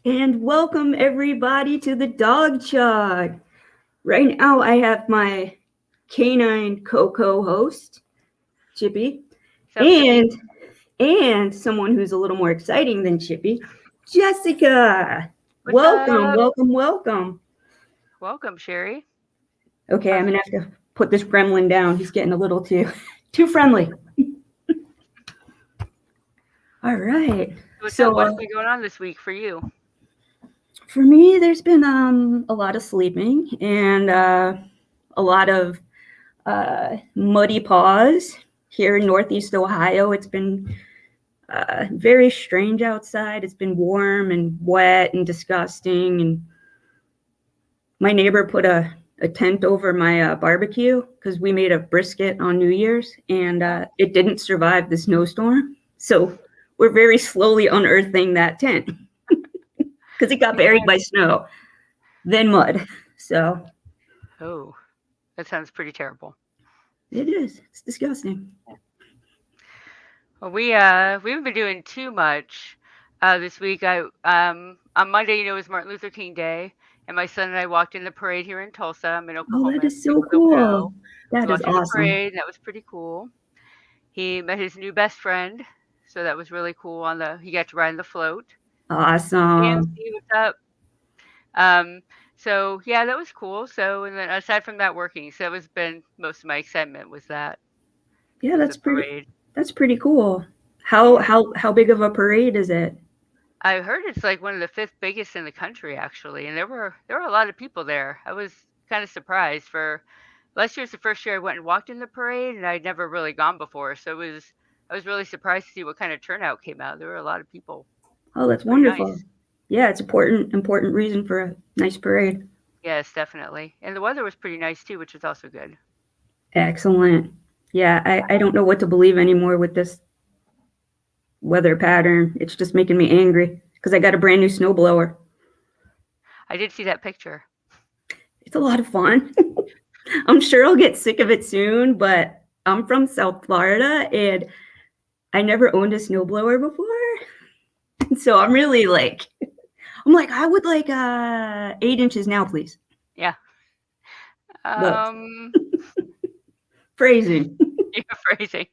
And welcome everybody to the Dawg Chug. Right now I have my canine co-host, Chippy, Sup, Chippy? and someone who's a little more exciting than Chippy, Jessica. What's Welcome, up? welcome, welcome. Welcome, Sherry. Okay, I'm gonna have to put this gremlin down. He's getting a little too friendly. All right. What's So up? What's been going on this week for you? for me, there's been a lot of sleeping and a lot of muddy paws here in Northeast Ohio. It's been very strange outside. It's been warm and wet and disgusting. And my neighbor put a tent over my barbecue because we made a brisket on New Year's, and it didn't survive the snowstorm. So we're very slowly unearthing that tent because it got buried by snow, then mud. So Oh, that sounds pretty terrible. it is. It's disgusting. Well, we haven't been doing too much this week. I on Monday, it was Martin Luther King Day, and my son and I walked in the parade here in Tulsa. I'm in Oh, Oklahoma. that is so People don't cool. know. That So is walked in the awesome. parade, and that was pretty cool. He met his new best friend, so that was really cool. He got to ride on the float. Awesome. AMC, what's up? Um, so yeah, that was cool. So and then aside from that, working. So that was been most of my excitement was that Yeah, was the that's pretty. parade. That's pretty cool. How Yeah, how how big of a parade is it? I heard it's like one of the fifth biggest in the country actually, and there were a lot of people there. I was kind of surprised. For last year's the first year I went and walked in the parade, and I'd never really gone before, so I was really surprised to see what kind of turnout came out. There were a lot of people. Oh, It's that's pretty wonderful. nice. Yeah, it's important reason for a nice parade. Yes, definitely. And the weather was pretty nice too, which was also good. Excellent. Yeah, I don't know what to believe anymore with this weather pattern. It's just making me angry because I got a brand new snowblower. I did see that picture. It's a lot of fun. I'm sure I'll get sick of it soon, but I'm from South Florida and I never owned a snowblower before. So I'm like, I would like 8 inches now, please. Yeah. But Um, phrasing. you're phrasing.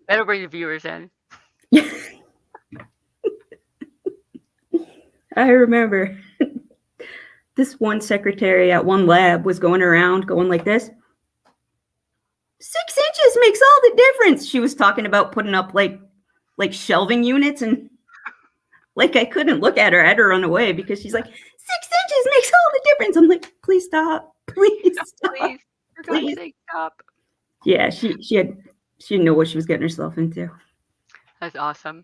That'll bring the viewers in. I remember this one secretary at one lab was going around going like this. 6 inches makes all the difference. She was talking about putting up like shelving units, and like I couldn't look at her. I had to run away because she's like, 6 inches makes all the difference. I'm like, please stop. Please stop. Please, for God's Please. sake, stop. Yeah, she didn't know what she was getting herself into. That's awesome.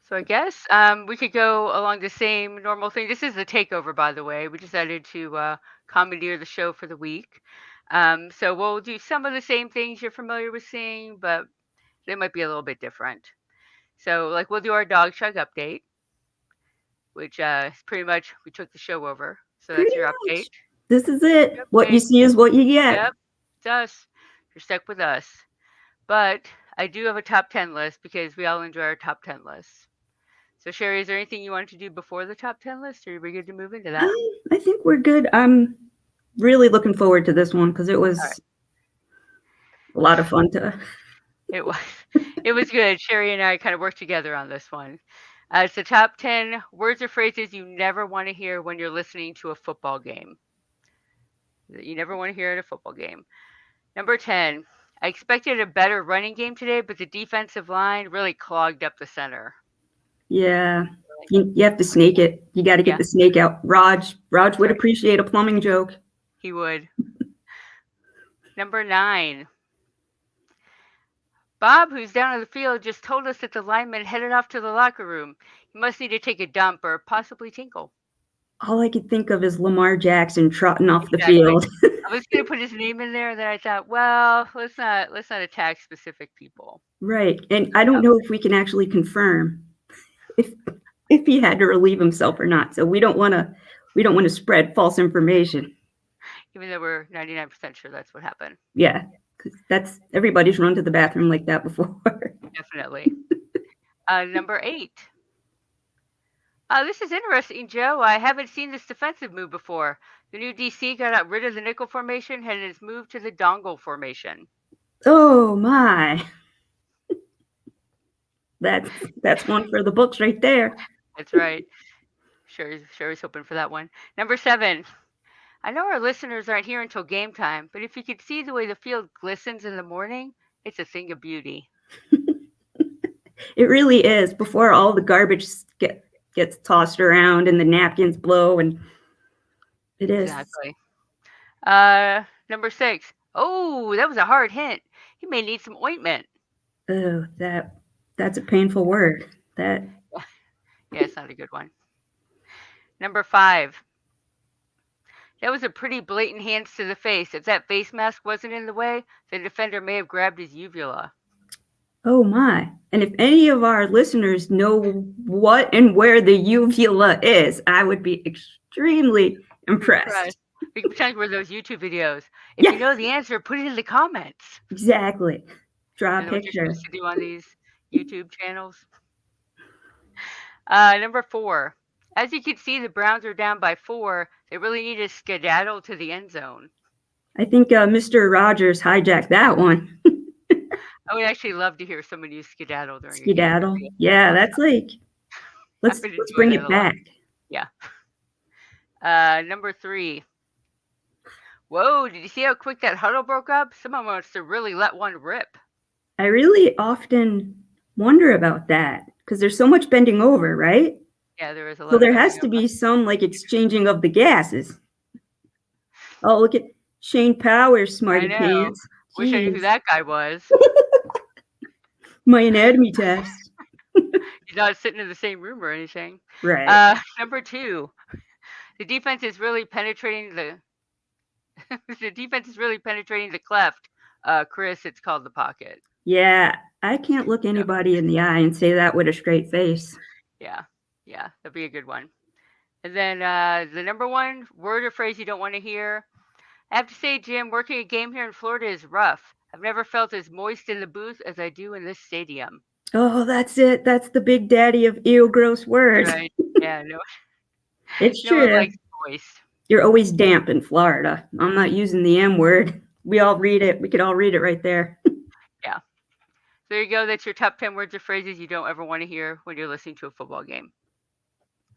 So I guess we could go along the same normal thing. This is the takeover, by the way. We decided to commandeer the show for the week. So we'll do some of the same things you're familiar with seeing, but they might be a little bit different. So like we'll do our dog chug update, which is pretty much we took the show over. So that's Pretty your much. update. This is it. What you Update. see is what you get. Yep, it's us. You're stuck with us. But I do have a top 10 list because we all enjoy our top 10 lists. So, Sherry, is there anything you wanted to do before the top 10 list, or are we good to move into that? I think we're good. I'm really looking forward to this one because it was All right. a lot of fun to. It was, it was good. Sherry and I kind of worked together on this one. It's the top 10 words or phrases you never want to hear when you're listening to a football game. That you never want to hear at a football game. Number 10, I expected a better running game today, but the defensive line really clogged up the center. Yeah, you have to snake it. You got to get the snake out. Raj would appreciate a plumbing joke. He would. Number 9. Bob, who's down on the field, just told us that the lineman headed off to the locker room. He must need to take a dump or possibly tinkle. All I could think of is Lamar Jackson trotting off the field. I was going to put his name in there, then I thought, well, let's not attack specific people. Right, and I don't know if we can actually confirm if he had to relieve himself or not. So we don't want to spread false information. Even though we're 99% sure that's what happened. Yeah, because that's everybody's run to the bathroom like that before. Definitely. Number 8. This is interesting, Joe. I haven't seen this defensive move before. The new DC got rid of the nickel formation and has moved to the dongle formation. Oh my. That's one for the books right there. That's right. Sure is hoping for that one. Number 7. I know our listeners aren't here until game time, but if you could see the way the field glistens in the morning, it's a thing of beauty. It really is. Before all the garbage gets tossed around and the napkins blow, and it is. Exactly. Number 6. Oh, that was a hard hint. You may need some ointment. Oh, that's a painful word. That. Yeah, it's not a good one. Number 5. That was a pretty blatant hands to the face. If that face mask wasn't in the way, the defender may have grabbed his uvula. Oh my. And if any of our listeners know what and where the uvula is, I would be extremely impressed. We can pretend we're those YouTube videos. If you know the answer, put it in the comments. Exactly. Draw a picture. What you're supposed to do on these YouTube channels. Number 4. As you can see, the Browns are down by 4. They really need to skedaddle to the end zone. I think Mr. Rogers hijacked that one. I would actually love to hear someone use skedaddle during skedaddle. A game. Yeah, that's like let's bring it back. Yeah. Number 3. Whoa, did you see how quick that huddle broke up? Someone wants to really let one rip. I really often wonder about that because there's so much bending over, right? Yeah, there is a lot. So there has to be some like exchanging of the gases. Oh, look at Shane Powers, smarty pants. Wish I knew who that guy was. My anatomy test. He's not sitting in the same room or anything. Right. Number 2. The defense is really penetrating the cleft. Chris, it's called the pocket. Yeah, I can't look anybody in the eye and say that with a straight face. Yeah, that'd be a good one. And then the number 1 word or phrase you don't want to hear. I have to say, Jim, working a game here in Florida is rough. I've never felt as moist in the booth as I do in this stadium. Oh, that's it. That's the big daddy of ew, gross words. Right. Yeah, no. It's no true. One likes moist. You're always damp in Florida. I'm not using the M word. We all read it. We could all read it right there. Yeah. There you go. That's your top 10 words or phrases you don't ever want to hear when you're listening to a football game.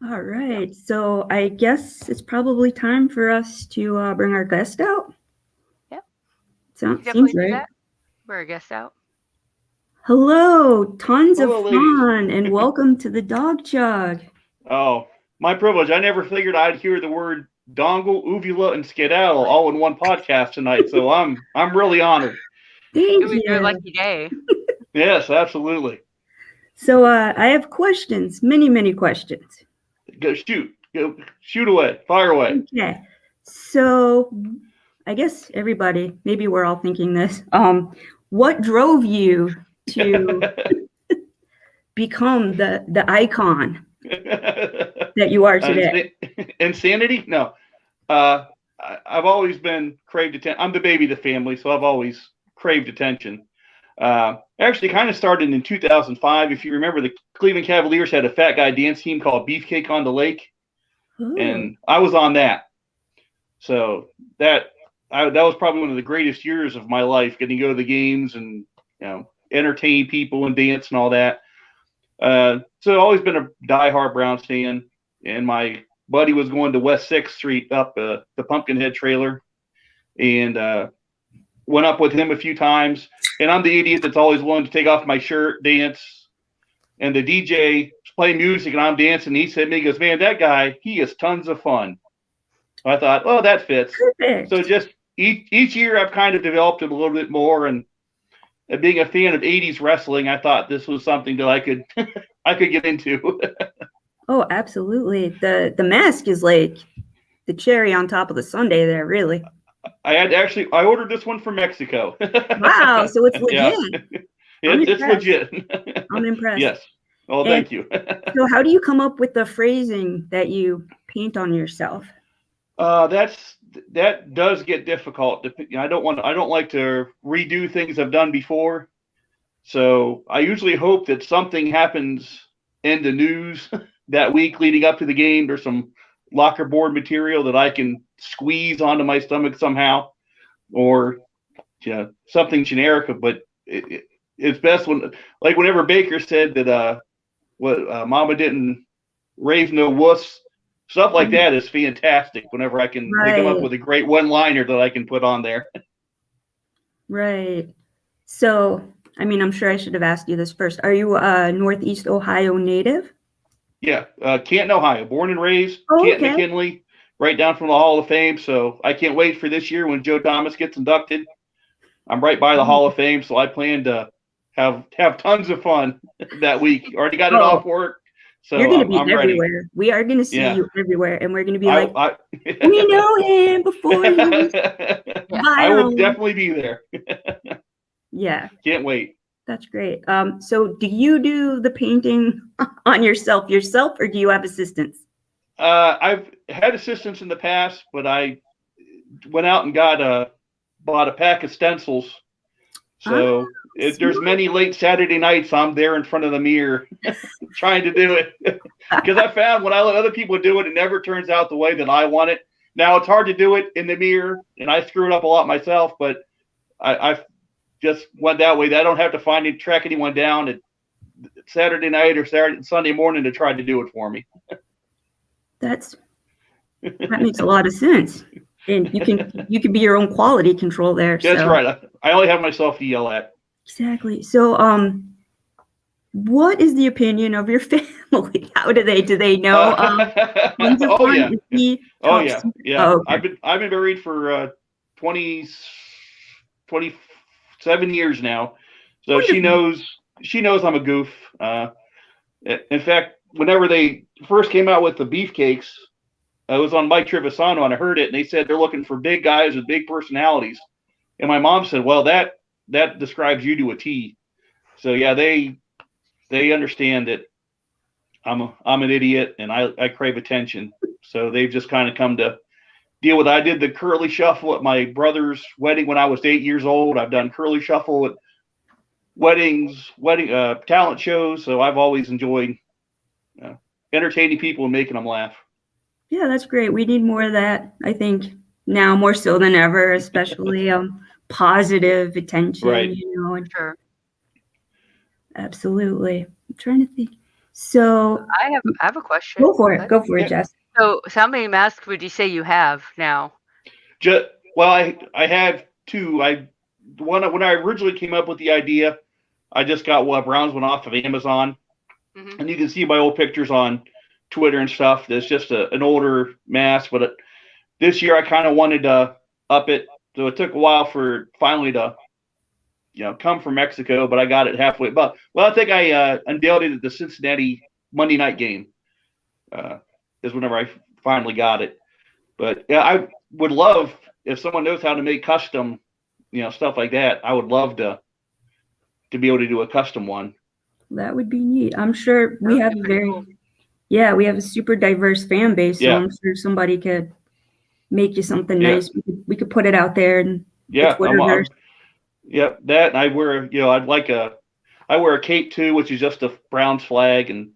All right. Yeah. So I guess it's probably time for us to bring our guest out. Yeah. Seems right. That. Bring our guest out. Hello. Tons of ladies. fun and welcome to the Dawg Chug. Oh, my privilege. I never figured I'd hear the word dongle, uvula, and skedaddle all in one podcast tonight. So I'm really honored. Thank it was your lucky day. Yes, absolutely. So I have questions, many questions. Go shoot away, fire away. Okay. So I guess everybody, maybe we're all thinking this. What drove you to become the icon that you are today? Insanity? No. I've always been craved attention. I'm the baby of the family, so I've always craved attention. Actually kind of started in 2005. If you remember, the Cleveland Cavaliers had a fat guy dance team called Beefcake on the Lake. Ooh. And I was on that. So that was probably one of the greatest years of my life, getting to go to the games and entertain people and dance and all that. So I've always been a diehard Browns fan, and my buddy was going to West 6th Street up the Pumpkinhead trailer, and went up with him a few times. And I'm the idiot that's always willing to take off my shirt, dance, and the DJ was playing music and I'm dancing. And he said to me, he goes, "Man, that guy, he is tons of fun." I thought, oh, that fits. Perfect. So just each year I've kind of developed it a little bit more, and being a fan of 80s wrestling, I thought this was something that I could get into. Oh, absolutely. The mask is like the cherry on top of the sundae there, really. I ordered this one from Mexico. Wow, so it's legit. Yeah. It's legit. I'm impressed. Yes. Oh, thank you. So how do you come up with the phrasing that you paint on yourself? That does get difficult. I don't like to redo things I've done before. So I usually hope that something happens in the news that week leading up to the game. There's some locker board material that I can squeeze onto my stomach somehow, or something generic. But it's best when, like whenever Baker said that Mama didn't raise no wuss, stuff like that is fantastic. Whenever they come up with a great one-liner that I can put on there. Right. So, I mean, I'm sure I should have asked you this first. Are you a Northeast Ohio native? Yeah, Canton, Ohio, born and raised. Oh, Canton, okay. McKinley, right down from the Hall of Fame. So I can't wait for this year when Joe Thomas gets inducted. I'm right by the Hall of Fame, so I plan to have tons of fun that week. Already got it off work, so you're going to be I'm everywhere. ready. We are going to see you everywhere, and we're going to be like, we know him before he was viral. I will definitely be there. Yeah. Can't wait. That's great. So do you do the painting on yourself, or do you have assistants? I've had assistants in the past, but I went out and bought a pack of stencils. So there's many late Saturday nights I'm there in front of the mirror trying to do it. Because I found when I let other people do it, it never turns out the way that I want it. Now, it's hard to do it in the mirror, and I screw it up a lot myself, but I just went that way. I don't have to track anyone down at Saturday night or Sunday morning to try to do it for me. That makes a lot of sense. And you can be your own quality control there. That's right. I only have myself to yell at. Exactly. So, what is the opinion of your family? How do they know? Oh yeah. Yeah. Oh, okay. I've been married for 27 years now, so Wonderful. she knows I'm a goof. In fact, whenever they first came out with the beefcakes, I was on Mike Trivisano and I heard it, and they said they're looking for big guys with big personalities. And my mom said, "Well, that describes you to a T." So yeah, they understand that I'm an idiot and I crave attention. So they've just kind of come to deal with it. I did the curly shuffle at my brother's wedding when I was 8 years old. I've done curly shuffle at weddings, talent shows. So I've always enjoyed entertaining people and making them laugh. Yeah, that's great. We need more of that, I think, now more so than ever, especially positive attention, right. And sure. Absolutely. I'm trying to think. So I have a question. Go for it, Jess. So how many masks would you say you have now? Well, I have two. When I originally came up with the idea, I just got Brown's one off of Amazon, and you can see my old pictures on Twitter and stuff. There's just an older mask, but this year I kind of wanted to up it, so it took a while for finally to come from Mexico, but I got it halfway. But I think I unveiled it at the Cincinnati Monday night game. Is whenever I finally got it. But yeah, I would love if someone knows how to make custom, stuff like that. I would love to be able to do a custom one. That would be neat. I'm sure we have we have a super diverse fan base, so I'm sure somebody could make you something nice. We could put it out there and that. And I wear I wear a cape too, which is just a Browns flag, and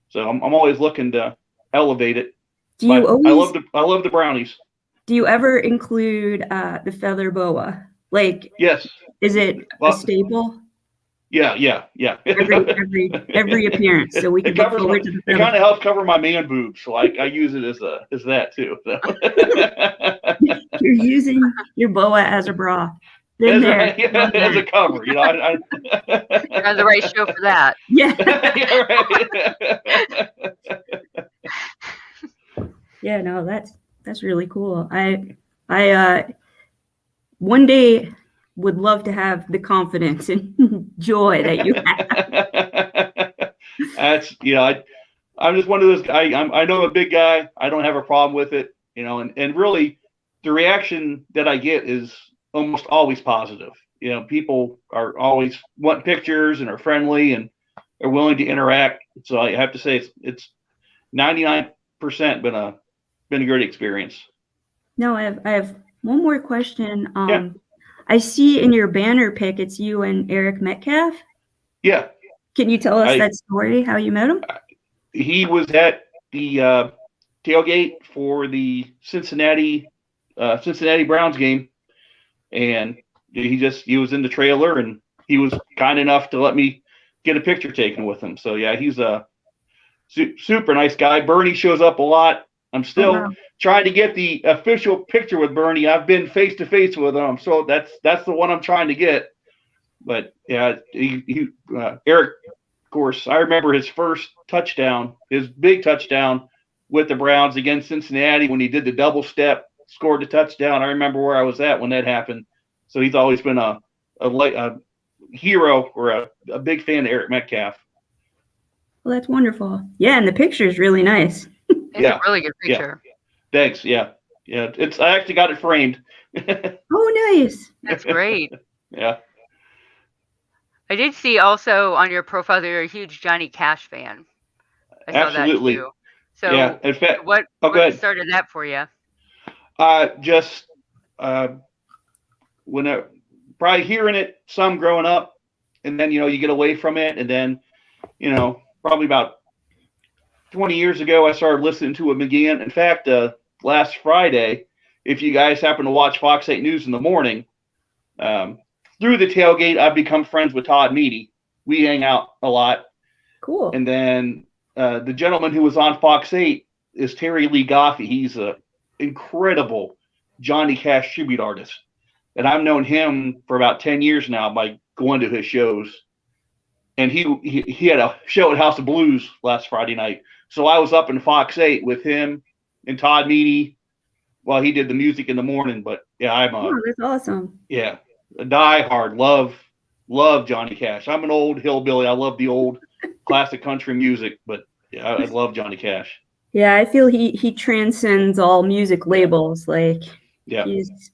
so I'm always looking to elevate it. I love the brownies. Do you ever include the feather boa? Like, yes. Is it a staple? Yeah. every appearance. So we can look forward to the feather. It kind of helps cover my man boobs, so I use it as that too. So. You're using your boa as a bra. As a cover, You're on the right show for that. Yeah. Right. Yeah, no, that's really cool. I one day would love to have the confidence and joy that you have. That's I'm just one of those guys. I know I'm a big guy. I don't have a problem with it, and really the reaction that I get is almost always positive. People are always want pictures and are friendly and are willing to interact. So I have to say it's 99% been a great experience. No, I have one more question. I see in your banner pic it's you and Eric Metcalf. Yeah. Can you tell us that story, how you met him? He was at the tailgate for the Cincinnati Browns game, and he was in the trailer, and he was kind enough to let me get a picture taken with him. So yeah, he's a super nice guy. Bernie shows up a lot. I'm still trying to get the official picture with Bernie. I've been face to face with him, so that's the one I'm trying to get. But yeah, Eric, of course, I remember his first touchdown, his big touchdown with the Browns against Cincinnati when he did the double step, scored the touchdown. I remember where I was at when that happened. So he's always been a hero or a big fan of Eric Metcalf. Well, that's wonderful. Yeah, and the picture is really nice. It's a really good picture. Yeah. Thanks. Yeah. I actually got it framed. Oh, nice. That's great. Yeah. I did see also on your profile that you're a huge Johnny Cash fan. I saw Absolutely. that too. So yeah. In fact, what started that for you? Just when probably hearing it some growing up, and then you get away from it, and then probably about 20 years ago I started listening to him again. In fact, last Friday, if you guys happen to watch Fox 8 News in the morning, through the tailgate, I've become friends with Todd Meany. We hang out a lot. Cool. And then the gentleman who was on Fox 8 is Terry Lee Goffey. He's an incredible Johnny Cash tribute artist. And I've known him for about 10 years now by going to his shows. And he had a show at House of Blues last Friday night. So I was up in Fox 8 with him and Todd Meany while he did the music in the morning. But yeah, that's awesome. Yeah, a diehard, love Johnny Cash. I'm an old hillbilly. I love the old classic country music, but yeah, I love Johnny Cash. Yeah, I feel he transcends all music labels. Like, he's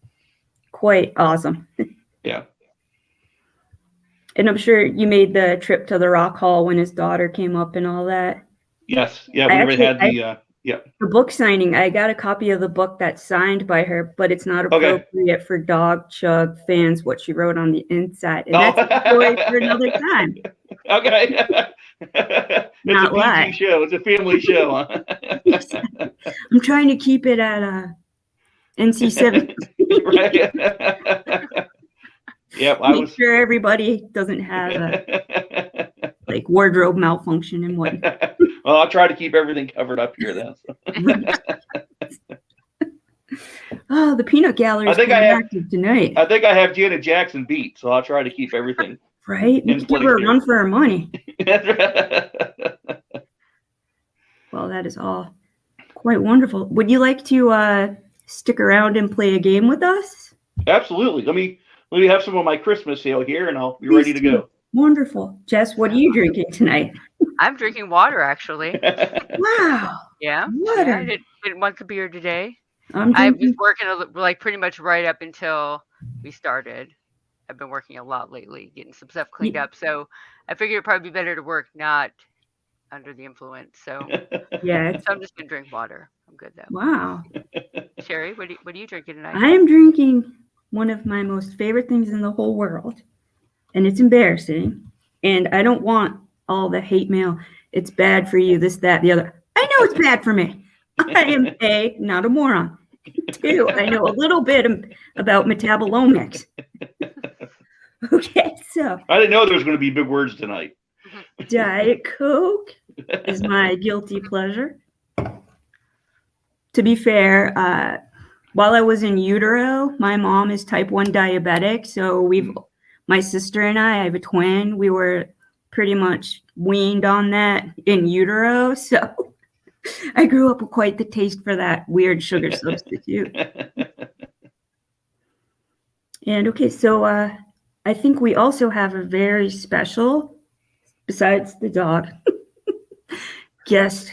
quite awesome. Yeah. And I'm sure you made the trip to the Rock Hall when his daughter came up and all that. Yes. Yeah, we never had the book signing. I got a copy of the book that's signed by her, but it's not appropriate for Dawg Chug fans, what she wrote on the inside. And that's a story for another time. Okay. It's not a PG show. It's a family show. Huh? I'm trying to keep it at NC-17. Right. Yep, Make sure everybody doesn't have like wardrobe malfunction and whatnot. Well, I'll try to keep everything covered up here then. Oh, the peanut gallery is active tonight. I think I have Janet Jackson beat, so I'll try to keep everything. Right? We give her a run for her money. Well, that is all quite wonderful. Would you like to stick around and play a game with us? Absolutely. Let me have some of my Christmas ale here, and I'll be ready to go. Wonderful. Jess, what are you drinking tonight? I'm drinking water, actually. Wow. Yeah. Water. Yeah, I didn't want the beer today. I was working like pretty much right up until we started. I've been working a lot lately, getting some stuff cleaned up. So I figured it'd probably be better to work not under the influence. So yeah. So I'm just gonna drink water. I'm good though. Wow. Sherry, what are you drinking tonight? I am drinking one of my most favorite things in the whole world. And it's embarrassing. And I don't want all the hate mail. It's bad for you, this, that, the other. I know it's bad for me. I am A, not a moron. 2, I know a little bit about metabolomics. Okay, so. I didn't know there was going to be big words tonight. Diet Coke is my guilty pleasure. To be fair, while I was in utero, my mom is type 1 diabetic. So my sister and I have a twin. We were pretty much weaned on that in utero. So I grew up with quite the taste for that weird sugar substitute. And okay, so I think we also have a very special, besides the dog, guest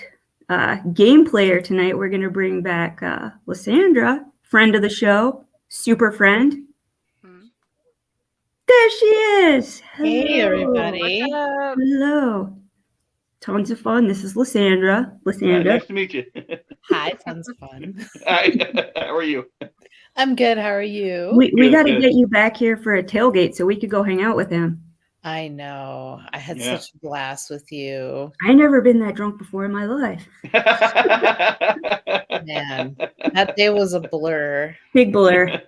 game player tonight. We're going to bring back Lysandra, friend of the show, super friend. There she is. Hello. Hey, everybody. Hello. Tons of fun. This is Lysandra. Nice to meet you. Hi, tons of fun. Hi. How are you? I'm good. How are you? We got to get you back here for a tailgate so we could go hang out with him. I know. I had Yeah. such a blast with you. I never been that drunk before in my life. Man, that day was a blur. Big blur.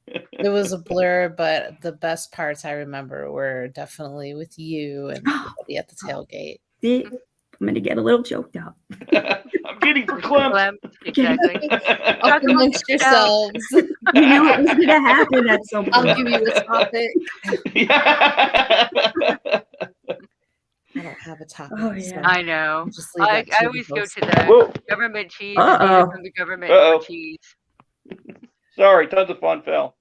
It was a blur, but the best parts I remember were definitely with you and everybody at the tailgate. See, I'm gonna get a little choked up. I'm getting verklempt. Exactly. Up Talk amongst amongst yourselves. You knew it was gonna happen at some I'll point. give you a topic. Yeah. I don't have a topic. Oh, so yeah. I know. I'll just leave I that to always the go host. to the Whoa. government cheese and eat it Uh-oh. from the government Uh-oh. cheese. Sorry, tons of fun fell.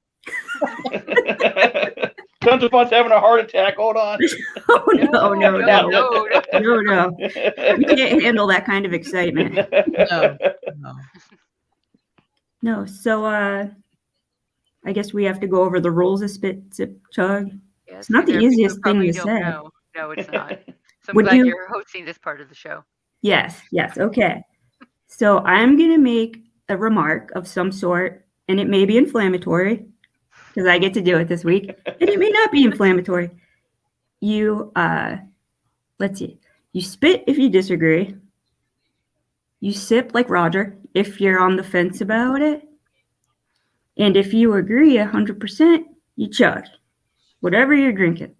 Tons of fun's having a heart attack. Hold on. Oh no, no, no, no. no. We can't handle that kind of excitement. No. No, so I guess we have to go over the rules of spit, sip, chug. Yes, It's not the there are people who easiest thing probably to don't say. know. No, it's not. So I'm Would glad you- you're hosting this part of the show. Yes, okay. So I'm gonna make a remark of some sort, and it may be inflammatory because I get to do it this week, and it may not be inflammatory. You let's see. You spit if you disagree. You sip like Roger if you're on the fence about it. And if you agree 100%, you chug. Whatever you're drinking.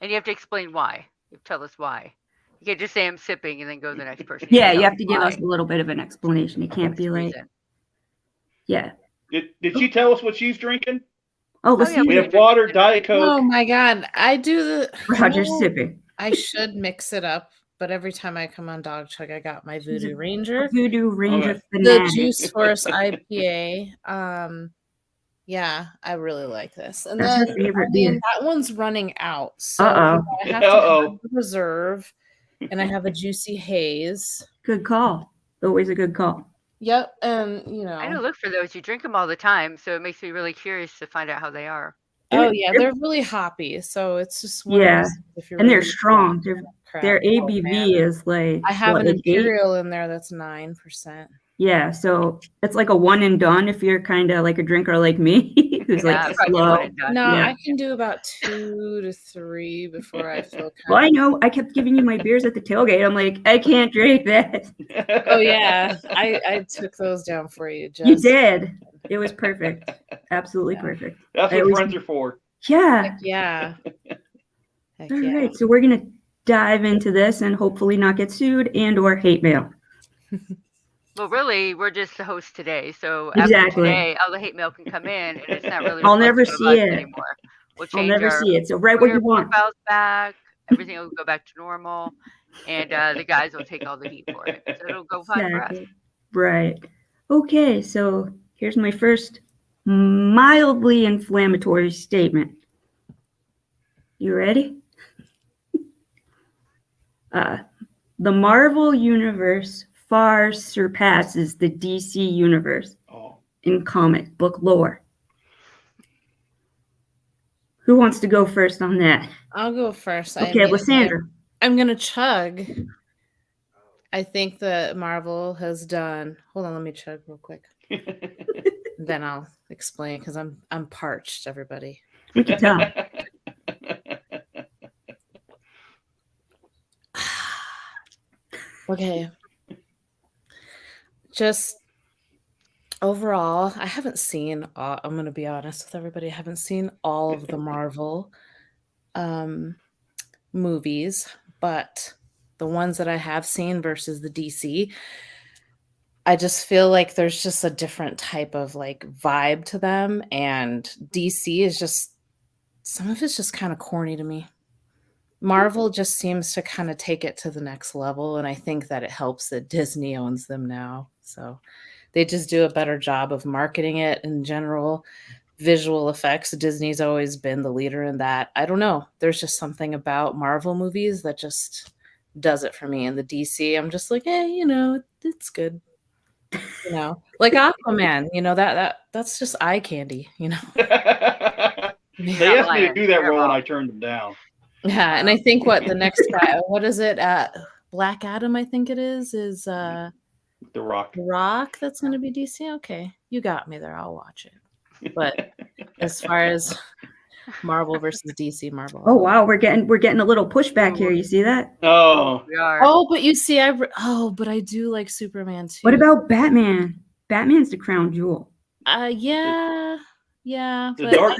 And you have to explain why. You have to tell us why. You can't just say I'm sipping and then go to the next person. Yeah, you tell have to give why. us a little bit of an explanation. It can't What's be the like, reason? yeah. Did she tell us what she's drinking? Oh, let's yeah, see. We what have water, Diet Oh Coke. my God. I do the Roger's no, sipping. I should mix it up, but every time I come on Dog Chug, I got my Voodoo Ranger. Voodoo Ranger Okay. The fanatic. Juice Force IPA. Yeah, I really like this. And That's her then favorite beer. that one's running out. So Uh-oh. I have to Uh-oh. have a reserve, and I have a Juicy Haze. Good call. Always a good call. Yep, and I don't look for those. You drink them all the time, so it makes me really curious to find out how they are. oh yeah, they're really hoppy. So it's just one of Yeah, those, if you're and they're really strong. Their Oh, ABV man. is like I have what, an like 8? Imperial in there that's 9%. Yeah, so it's like a one and done if you're kind of like a drinker like me, who's Yeah, like probably slow. one and done. No, Yeah. I can do about 2 to 3 before I feel Well, I kind of. know. I kept giving you my beers at the tailgate. I'm like, I can't drink that. Oh yeah, I took those down for you. Just You did. It was perfect. Absolutely Yeah. perfect. That's I what always- friends are for. Yeah. Heck yeah. Heck All yeah. right. So we're gonna dive into this and hopefully not get sued and or hate mail. Well, really, we're just the host today. So Exactly. after today, all the hate mail can come in, and it's not really. I'll never reflective of see us it. anymore. We'll I'll change never our see it. So write what Twitter you want. profiles back. Everything will go back to normal, and the guys will take all the heat for it. So it'll go fine for us. Exactly. Right. Okay. So here's my first mildly inflammatory statement. You ready? The Marvel universe far surpasses the DC universe Oh. in comic book lore. Who wants to go first on that? I'll go first. Okay, Lysandra. I'm gonna chug. I think that Marvel has done. Hold on, let me chug real quick. Then I'll explain because I'm parched, everybody. We can tell. Okay. Just overall, I haven't seen I'm going to be honest with everybody. I haven't seen all of the Marvel movies, but the ones that I have seen versus the DC, I just feel like there's just a different type of like vibe to them, and DC is just some of it's just kind of corny to me. Marvel just seems to kind of take it to the next level, and I think that it helps that Disney owns them now. So they just do a better job of marketing it in general. Visual effects, Disney's always been the leader in that. I don't know. There's just something about Marvel movies that just does it for me. And the DC, I'm just like, it's good. Like Aquaman, that's just eye candy, They Not asked me to lying. do that Fair role and ball. I turned them down. Yeah, and I think the next guy, what is it? Black Adam, I think it is The Rock. The Rock. That's going to be DC. Okay, you got me there. I'll watch it. But as far as Marvel versus DC. Marvel. Oh wow, we're getting a little pushback here. You see that? Oh, We are. Oh, but you see, but I do like Superman too. What about Batman? Batman's the crown jewel. Yeah, The but Dark-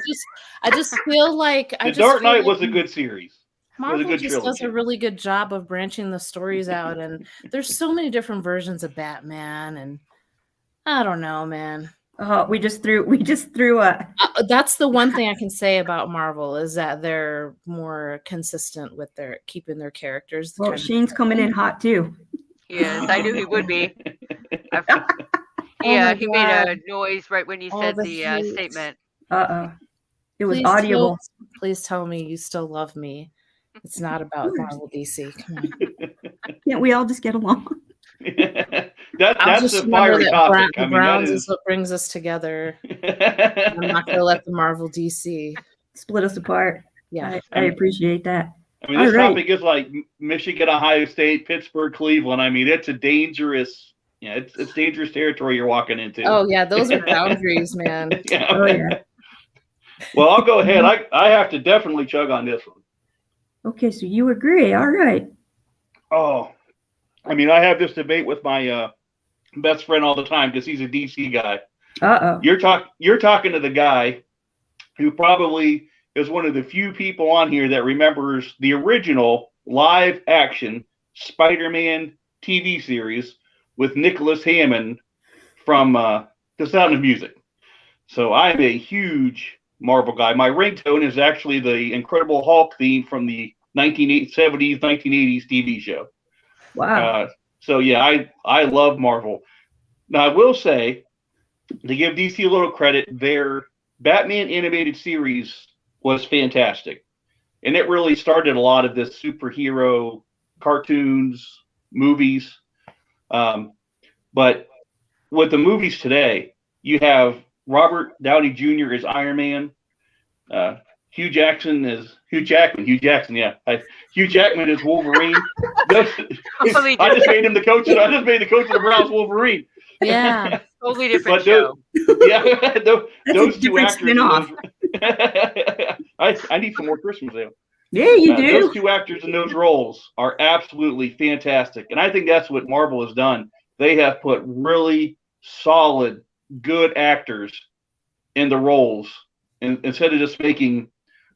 I just feel like The Dark Knight was a good series. It was a Marvel good just does a trilogy. really good job of branching the stories out, and there's so many different versions of Batman, and I don't know, man. We just threw a. That's the one thing I can say about Marvel is that they're more consistent with their keeping their characters. Well, kind of Shane's coming in hot too. Yes, I knew he would be. Oh my He made a God. noise right when you All said the the hate. statement. It was Please audible. Please tell me you still love me. It's not about course. Marvel DC. Come on. Can't we all just get along? That's I'll a just remember fiery that topic. the I mean, Browns that is is. what brings us together. I'm not going to let the Marvel DC. Split us apart. Yeah. I appreciate that. I mean, this All right. topic is like Michigan, Ohio State, Pittsburgh, Cleveland. I mean, it's a dangerous. Yeah, it's dangerous territory you're walking into. Oh yeah, those are boundaries, man. Yeah. Oh yeah. Well, I'll go ahead. I have to definitely chug on this one. Okay, so you agree. All right. Oh, I mean, I have this debate with my best friend all the time because he's a DC guy. You're talking to the guy who probably is one of the few people on here that remembers the original live action Spider-Man TV series with Nicholas Hammond from The Sound of Music. So I'm a huge Marvel guy. My ringtone is actually the Incredible Hulk theme from the 1970s, 1980s TV show. Wow. So yeah, I love Marvel. Now I will say, to give DC a little credit, their Batman animated series was fantastic. And it really started a lot of this superhero cartoons, movies. But with the movies today, you have Robert Downey Jr. as Iron Man. Hugh Jackman, yeah. Hugh Jackman is Wolverine. I just made him the coach. I just made the coach of the Browns Wolverine. Yeah. Totally different show. Yeah, those two actors. Spin-off. I need some more Christmas ale. Yeah, you do. Those two actors in those roles are absolutely fantastic. And I think that's what Marvel has done. They have put really solid, good actors in the roles. And instead of just making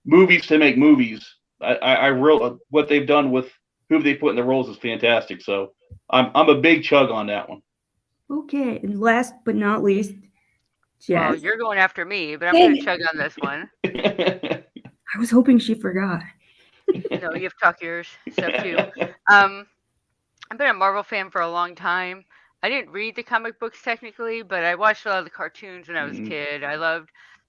movies to make movies, what they've done with who they put in the roles is fantastic. So I'm a big chug on that one. Okay, and last but not least, Jess. Well, you're going after me, but I'm Dang going to it. chug on this one. I was hoping she forgot. No, you have to talk yours stuff too. I've been a Marvel fan for a long time. I didn't read the comic books technically, but I watched a lot of the cartoons when I was a kid. I loved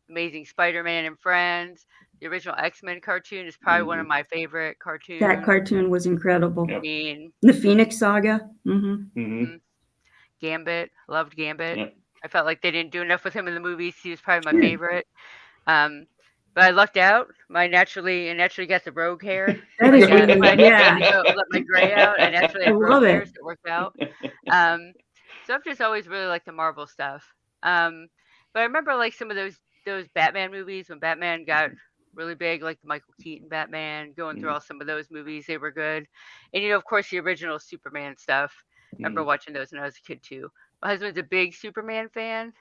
Amazing Spider-Man and Friends. The original X-Men cartoon is probably one of my favorite cartoons. That cartoon was incredible. Yep. I mean, The Phoenix Saga. Gambit, loved Gambit. Yep. I felt like they didn't do enough with him in the movies. He was probably my favorite. But I lucked out. I naturally got the rogue hair. That is When I yeah. decided to go let my gray out, I naturally had I love rogue hair, it. so it worked out. So I've just always really liked the Marvel stuff. But I remember like some of those Batman movies when Batman got really big, like the Michael Keaton Batman, going through all some of those movies. They were good. And, of course, the original Superman stuff. I remember watching those when I was a kid, too. My husband's a big Superman fan.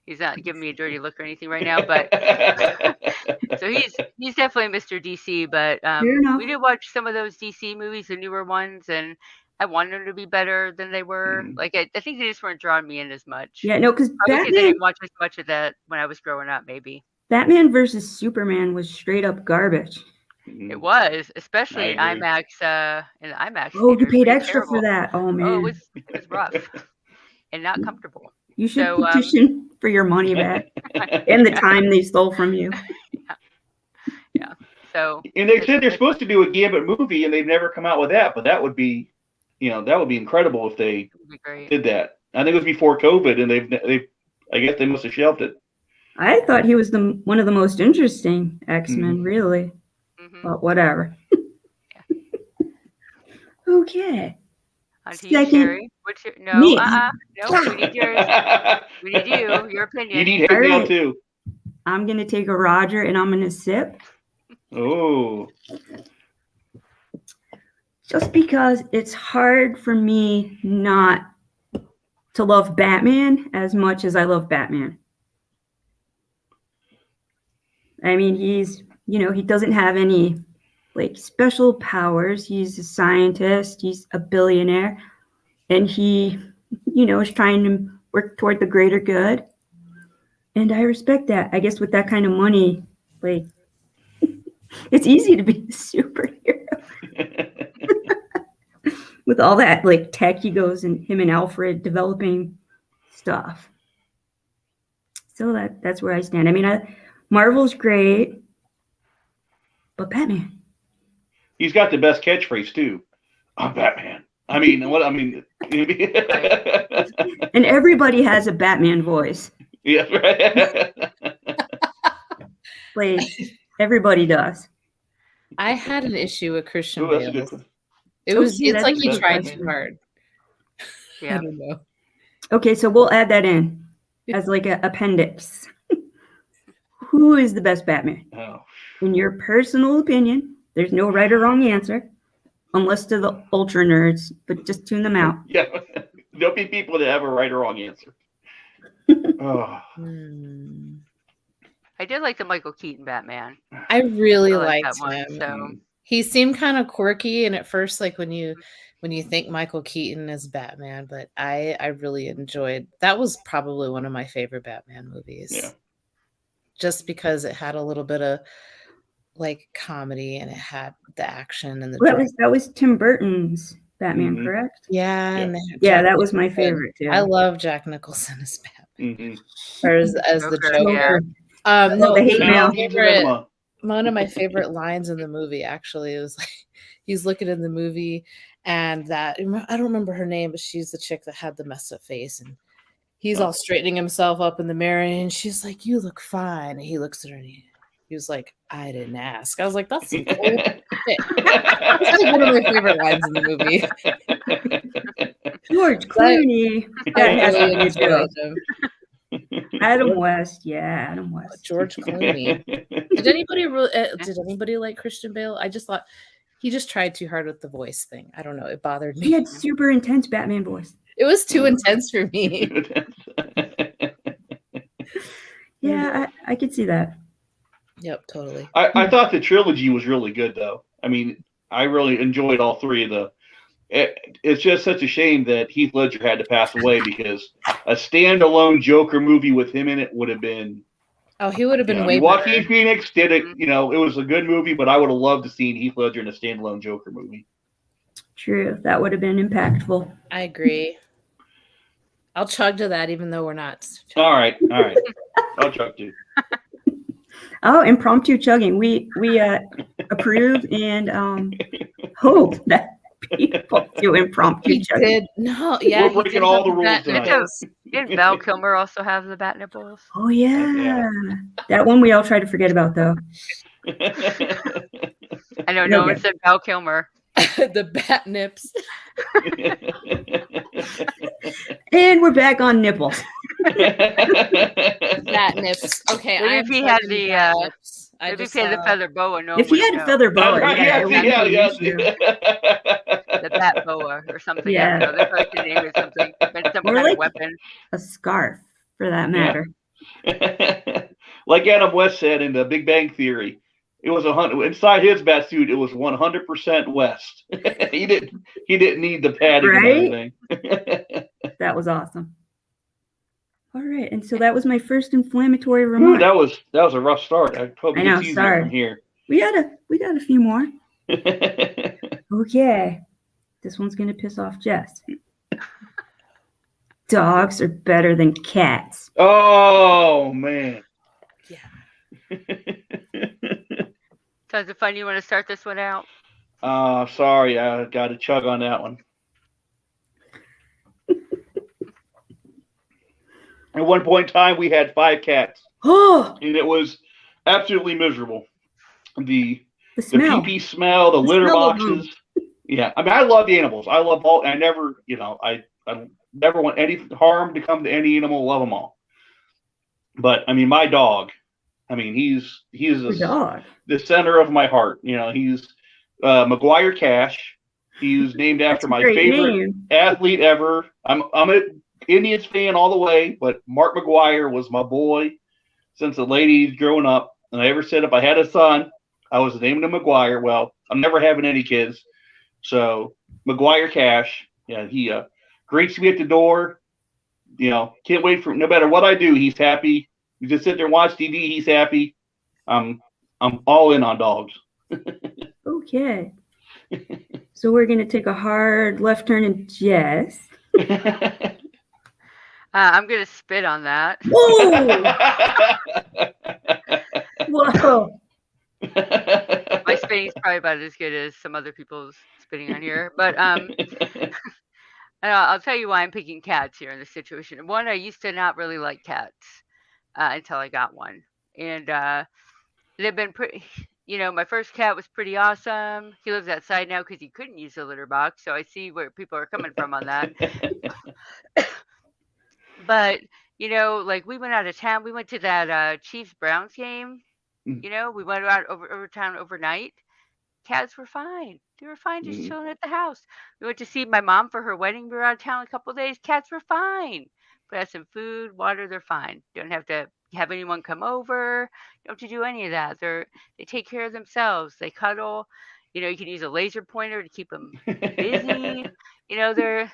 He's not giving me a dirty look or anything right now, but so he's definitely Mr. DC. But we did watch some of those DC movies, the newer ones, and I wanted them to be better than they were. Like I think they just weren't drawing me in as much. Yeah, no, because I didn't watch as much of that when I was growing up. Maybe Batman versus Superman was straight up garbage. it was, especially in IMAX. In the IMAX. Oh, you theaters. paid Pretty extra terrible. for that. Oh man. Oh, it was rough and not comfortable. You should petition for your money back and the time they stole from you. Yeah. So. And they said they're supposed to do a Gambit movie, and they've never come out with that. But that would be, incredible if they did that. I think it was before COVID, and they've I guess they must have shelved it. I thought he was one of the most interesting X-Men, really. But whatever. Okay. Second. No, me. no, we need yours. We need you. Your opinion. You need hate mail too. I'm going to take a Roger and I'm going to sip. Oh. Just because it's hard for me not to love Batman as much as I love Batman. I mean, he's, he doesn't have any like special powers. He's a scientist, he's a billionaire, and he, is trying to work toward the greater good. And I respect that. I guess with that kind of money, like, it's easy to be a superhero. With all that like tech he goes and him and Alfred developing stuff. So that's where I stand. I mean, Marvel's great, but Batman. He's got the best catchphrase too. I'm Batman. I mean, what? I mean, and everybody has a Batman voice. Yeah, right. Like everybody does. I had an issue with Christian Ooh, that's a Bale. good one. It's like he good tried question. too hard. Yeah. I don't know. Okay, so we'll add that in as like an appendix. Who is the best Batman? Oh. In your personal opinion, there's no right or wrong answer, unless to the ultra nerds, but just tune them out. Yeah, there'll be people that have a right or wrong answer. Oh. I did like the Michael Keaton Batman. I really I like liked that one, him. so. He seemed kind of quirky, and at first, like when you think Michael Keaton as Batman, but I really enjoyed that. Was probably one of my favorite Batman movies. Yeah. Just because it had a little bit of like comedy and it had the action and the Well, that was Tim Burton's Batman, Mhm. correct? yeah, Yeah. and Yeah, that was my favorite too. I love Jack Nicholson as Batman, Mm-hmm. or as the Joker, Joker. yeah. No, the hate mail. one of my favorite lines in the movie actually, it was like he's looking in the movie and that I don't remember her name, but she's the chick that had the messed up face, and he's all straightening himself up in the mirror and she's like, "You look fine," and he looks at her and he was like, "I didn't ask." I was like, that's some cool shit. That's like one of my favorite lines in the movie. George Clooney. That has to be a joke. him. Adam West, yeah, Adam West. George Clooney. Did anybody like Christian Bale? I just thought he just tried too hard with the voice thing. I don't know. It bothered me. He had super intense Batman voice. It was too intense for me. Yeah, I could see that. Yep, totally. I thought the trilogy was really good, though. I mean, I really enjoyed all three of the. It's just such a shame that Heath Ledger had to pass away, because a standalone Joker movie with him in it would have been. Oh, he would have been way Joaquin better. Phoenix did it. It was a good movie, but I would have loved to see Heath Ledger in a standalone Joker movie. True, that would have been impactful. I agree. I'll chug to that, even though we're not. All right. I'll chug too. Oh, impromptu chugging. We approve and hope that people do impromptu He chugging. did. No, yeah. We're breaking all the rules that tonight. nipples. Didn't Val Kilmer also have the bat nipples? Oh yeah. Yeah. That one we all try to forget about though. I know no one said Val Kilmer. The bat nips. And we're back on nipples. Bat nips. Okay, Maybe if he had the nips. maybe if he had the feather boa, no. If he had a feather boa, Yeah. The bat boa or something. Yeah. I don't know. That's like the name or something. But some Or kind like- of weapon. a scarf for that matter. Like Adam West said in the Big Bang Theory, it was inside his bat suit. It was 100% West. he didn't need the padding Right? and everything. That was awesome. All right, and so that was my first inflammatory Ooh, remark. that was a rough start. I hope I it know, gets easier sorry. from here. We got a few more. Okay, this one's gonna piss off Jess. Dogs are better than cats. Oh man. Yeah. Sounds it fun. You want to start this one out? Sorry, I got to chug on that one. At one point in time, we had 5 cats, Oh, and it was absolutely miserable. The the smell. pee-pee smell, the The litter smell of them. boxes. Yeah, I mean, I love the animals. I love all. I never, I never want any harm to come to any animal. Love them all. But I mean, my dog, I mean, he's Good dog. the center of my heart. You know, he's McGuire Cash. He was named That's after a my great favorite name. athlete ever. I'm an Indians fan all the way, but Mark McGuire was my boy since the ladies growing up. And I ever said if I had a son, I was naming him McGuire. Well, I'm never having any kids, so McGuire Cash. Yeah, he greets me at the door. You know, can't wait for no matter what I do, he's happy. You just sit there and watch TV, he's happy. I'm all in on dogs. Okay. So we're gonna take a hard left turn and Jess. I'm gonna spit on that. Whoa! My spitting's probably about as good as some other people's spitting on here, but I'll tell you why I'm picking cats here in this situation. One, I used to not really like cats until I got one, and they've been pretty. You know, my first cat was pretty awesome. He lives outside now because he couldn't use the litter box, so I see where people are coming from on that. But you know, like we went out of town. We went to that Chiefs Browns game. You know, we went out over town overnight. Cats were fine. They were fine just chilling at the house. We went to see my mom for her wedding. We were out of town a couple of days. Cats were fine. Put out some food, water, they're fine. Don't have to have anyone come over. Don't have to do any of that. They take care of themselves. They cuddle. You know, you can use a laser pointer to keep them busy. You know, they're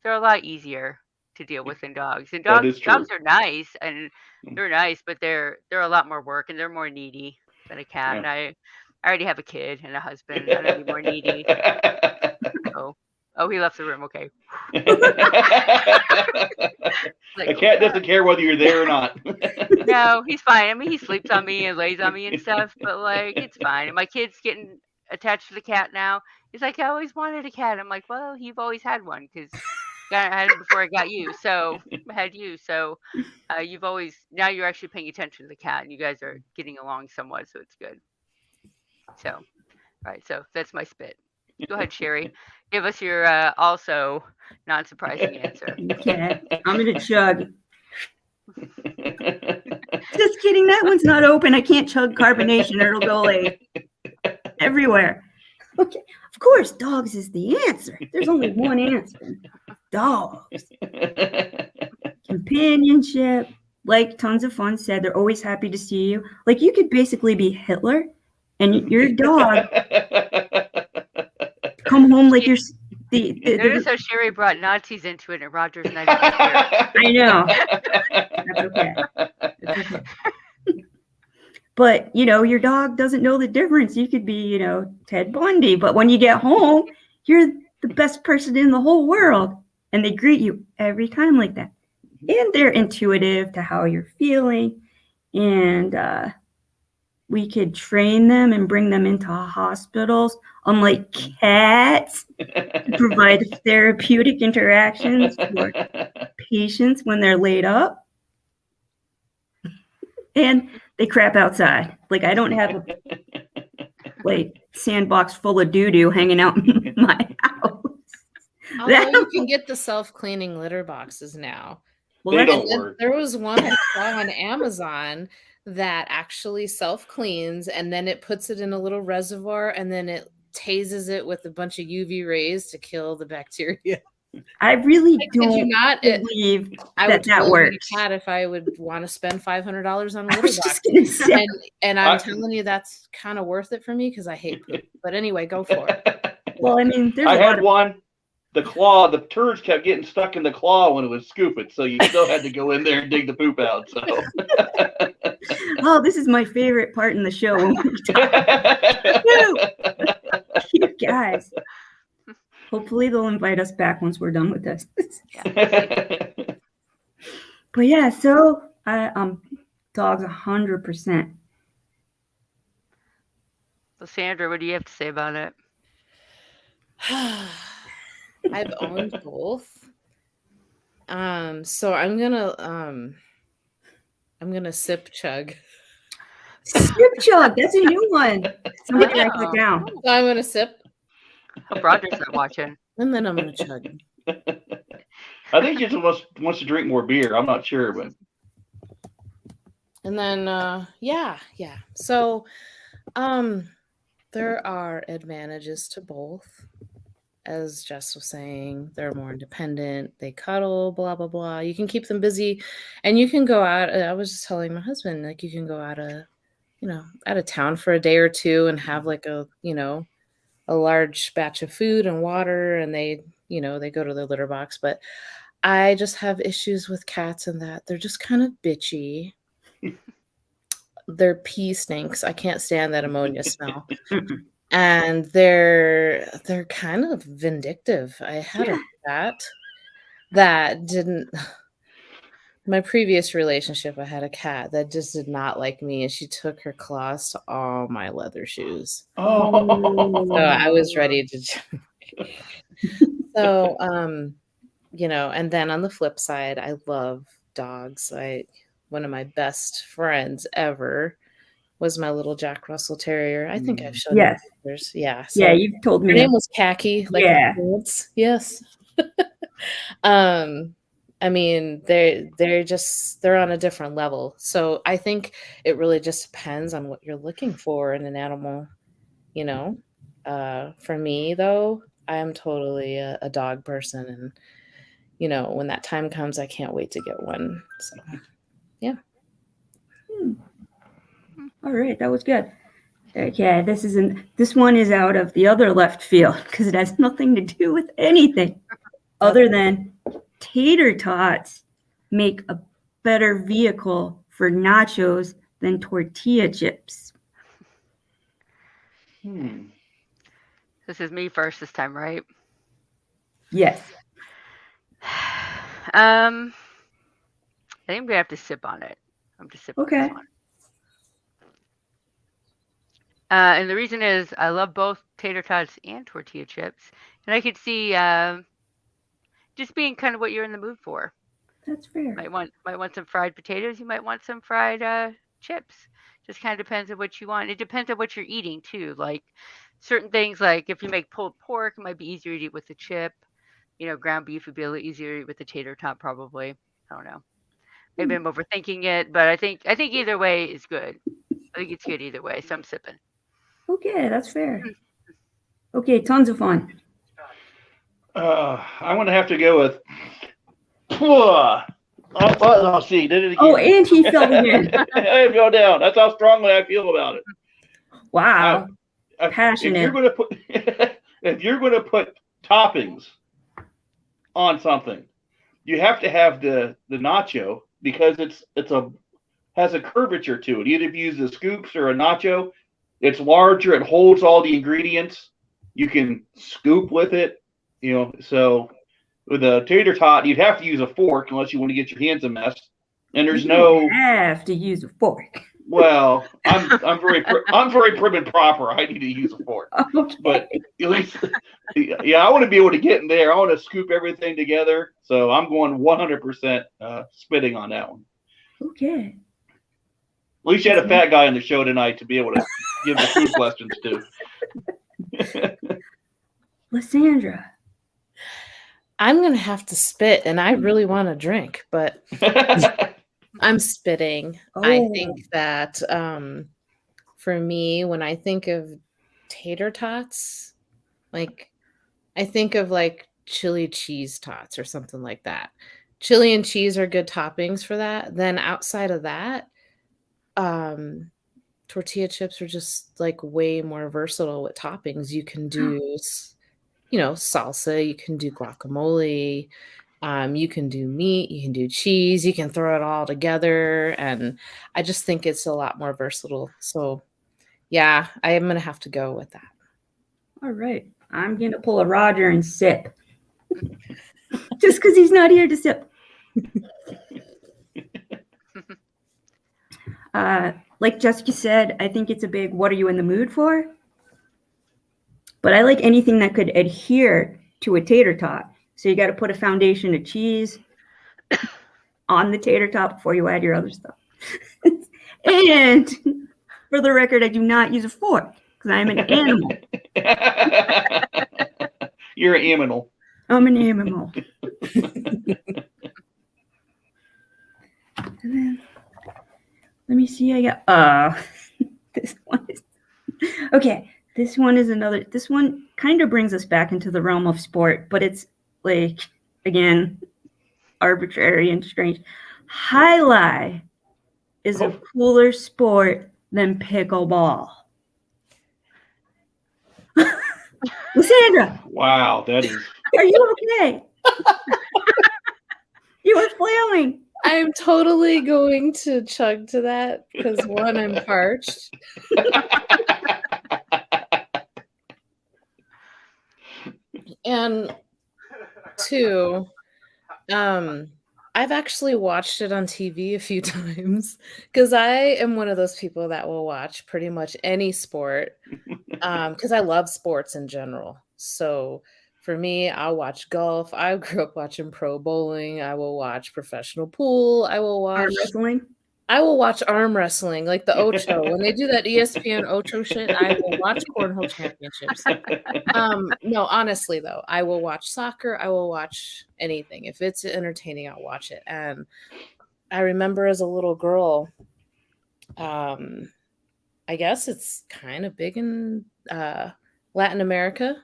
a lot easier to deal with than dogs. And That is true. dogs are nice and they're nice, but they're a lot more work and they're more needy than a cat. Yeah. And I already have a kid and a husband. I don't need more needy. Oh, he left the room. Okay. Like, A cat doesn't care whether you're there or not. no, he's fine. I mean, he sleeps on me and lays on me and stuff, but like, it's fine. And my kid's getting attached to the cat now. He's like, I always wanted a cat. I'm like, well, you've always had one because I had it before I got you. So I had you. So you've always, now you're actually paying attention to the cat and you guys are getting along somewhat. So it's good. So, right. So that's my spit. Go ahead, Sherry. Give us your also non-surprising answer. Okay, I'm gonna chug. Just kidding. That one's not open. I can't chug carbonation or it'll go like everywhere. Okay, of course, dogs is the answer. There's only one answer. Dogs. Companionship. Like tons of fun said, they're always happy to see you. Like you could basically be Hitler and your dog come home like you're Notice how Sherry brought Nazis into it and Roger's not even here. I know. That's okay. That's okay. But, you know, your dog doesn't know the difference. You could be, you know, Ted Bundy. But when you get home, you're the best person in the whole world. And they greet you every time like that. And they're intuitive to how you're feeling. And we could train them and bring them into hospitals, unlike cats, to provide therapeutic interactions for patients when they're laid up. And they crap outside. Like I don't have a sandbox full of doo-doo hanging out in my house. Although you can get the self-cleaning litter boxes now. Well, They don't work. There was one I saw on Amazon that actually self-cleans and then it puts it in a little reservoir and then it tases it with a bunch of UV rays to kill the bacteria. I really Did you don't not believe I that would totally works. be cat if I would want to spend $500 on a I litter was box. just gonna say. And I'm telling you, that's kind of worth it for me because I hate poop. But anyway, go for it. Well, I mean, there's I a lot had of one. The claw, the turds kept getting stuck in the claw when it was scooping, so you still had to go in there and dig the poop out. So, oh, this is my favorite part in the show when we talk. You guys. Hopefully they'll invite us back once we're done with this. But yeah, so dogs 100%. So Sandra, what do you have to say about it? I've owned both. So I'm gonna sip chug. Sip chug, that's a new one. Somebody write that down. So I'm gonna sip Hope Roger's not watching. and then I'm gonna chug. I think he just wants to drink more beer. I'm not sure, but And then yeah. So there are advantages to both. As Jess was saying, they're more independent, they cuddle, blah blah blah. You can keep them busy and you can go out. I was just telling my husband, like, you can go out of town for a day or two and have like a large batch of food and water, and they go to their litter box. But I just have issues with cats in that they're just kind of bitchy. Their pee stinks. I can't stand that ammonia smell. And they're kind of vindictive. I had a cat that didn't my previous relationship, I had a cat that just did not like me, and she took her claws to all my leather shoes. Oh. So I was ready to So and then on the flip side, I love dogs. One of my best friends ever was my little Jack Russell Terrier. I think I've shown you Yes. pictures. Yeah. Yeah, So you've told me. her name was Khaki, like Yeah. the pants. Yes. I mean, they're on a different level. So I think it really just depends on what you're looking for in an animal, For me though, I am totally a dog person, and when that time comes, I can't wait to get one. So yeah. All right, that was good. Okay, this one is out of the other left field because it has nothing to do with anything other than tater tots make a better vehicle for nachos than tortilla chips. This is me first this time, right? Yes. I think we have to sip on it. I'm just sipping on Okay. this one. And the reason is I love both tater tots and tortilla chips, and I could see just being kind of what you're in the mood for. That's fair. Might want some fried potatoes. You might want some fried chips. Just kind of depends on what you want. It depends on what you're eating too. Like certain things, like if you make pulled pork, it might be easier to eat with the chip. Ground beef would be a little easier to eat with the tater tot, probably. I don't know. Maybe I'm overthinking it, but I think either way is good. I think it's good either way. So I'm sipping. Okay, that's fair. Okay, tons of fun. I'm going to have to go with. Oh, see, did it again. Oh, and he fell again. I fell down. That's how strongly I feel about it. Wow. Passionate. If you're going to put toppings on something, you have to have the nacho, because has a curvature to it. Either if you use the scoops or a nacho, it's larger. It holds all the ingredients. You can scoop with it. So with a tater tot, you'd have to use a fork unless you want to get your hands a mess. And there's You have to use a fork. Well, I'm very prim and proper. I need to use a fork. Okay. But at least, yeah, I want to be able to get in there. I want to scoop everything together. So I'm going 100% spitting on that one. Okay. At least you had a fat guy on the show tonight to be able to give the food questions to. Lysandra. I'm going to have to spit, and I really want to drink, but I'm spitting. Oh. I think that for me, when I think of tater tots, like I think of like chili cheese tots or something like that. Chili and cheese are good toppings for that. Then outside of that, tortilla chips are just like way more versatile with toppings. You can do salsa, you can do guacamole, you can do meat, you can do cheese, you can throw it all together. And I just think it's a lot more versatile. So yeah, I am going to have to go with that. All right. I'm going to pull a Roger and sip. Just because he's not here to sip. Like Jessica said, I think it's a big, what are you in the mood for? But I like anything that could adhere to a tater tot. So you got to put a foundation of cheese on the tater tot before you add your other stuff. And for the record, I do not use a fork because I'm an animal. You're an animal. I'm an animal. And then Let me see. I got this one is okay. This one is another. This one kind of brings us back into the realm of sport, but it's like again arbitrary and strange. Highlight is a cooler sport than pickleball. Lysandra, Wow, that is. are you okay? You were flailing. I'm totally going to chug to that because one, I'm parched. And two, I've actually watched it on TV a few times because I am one of those people that will watch pretty much any sport because I love sports in general. So for me, I'll watch golf. I grew up watching pro bowling. I will watch professional pool. I will Arm watch wrestling. I will watch arm wrestling, like the Ocho. When they do that ESPN Ocho shit, I will watch cornhole championships. No, honestly though, I will watch soccer. I will watch anything. If it's entertaining, I'll watch it. And I remember as a little girl, I guess it's kind of big in Latin America,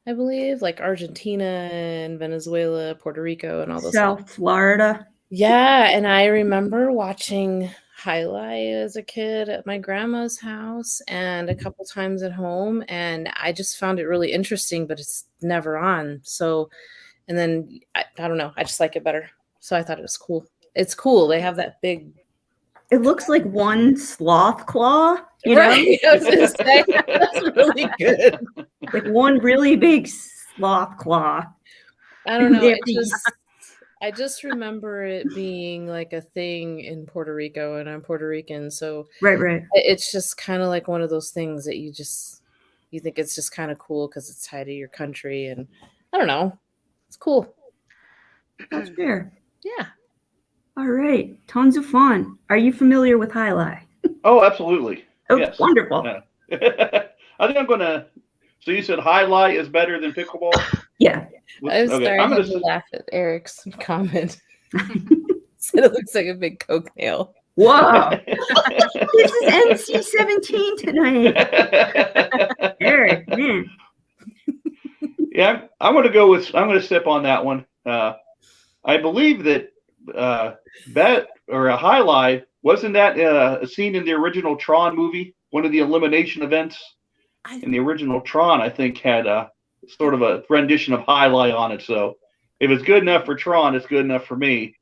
I believe, like Argentina and Venezuela, Puerto Rico, and all those. South Florida. Yeah, and I remember watching highlight as a kid at my grandma's house and a couple times at home, and I just found it really interesting, but it's never on. So, and then I don't know, I just like it better. So I thought it was cool. It's cool. They have that big. It looks like one sloth claw. You Right, I was gonna say that's really good. Like one really big sloth claw. I don't know. Yeah. I just remember it being like a thing in Puerto Rico, and I'm Puerto Rican, so Right. it's just kind of like one of those things that you think it's just kind of cool because it's tied to your country, and I don't know, it's cool. That's fair. Yeah. All right. Tons of fun. Are you familiar with highlight? Oh, absolutely. Oh, Yes. wonderful. Yeah. I think I'm gonna. So you said highlight is better than pickleball? Yeah. I'm sorry, I I'm had gonna. to laugh at Eric's comment. Said it looks like a big coke nail. Whoa. This is NC-17 tonight. Eric, man. Yeah, I'm going to go with. I'm going to sip on that one. I believe that bet or a highlight wasn't that a scene in the original Tron movie? One of the elimination events in the original Tron, I think, had sort of a rendition of highlight on it. So if it's good enough for Tron, it's good enough for me.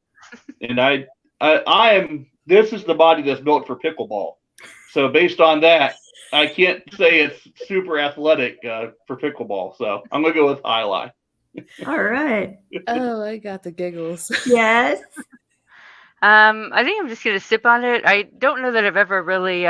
And I am. This is the body that's built for pickleball. So based on that, I can't say it's super athletic for pickleball. So I'm gonna go with highlight. All right. Oh, I got the giggles. Yes. I think I'm just gonna sip on it. I don't know that I've ever really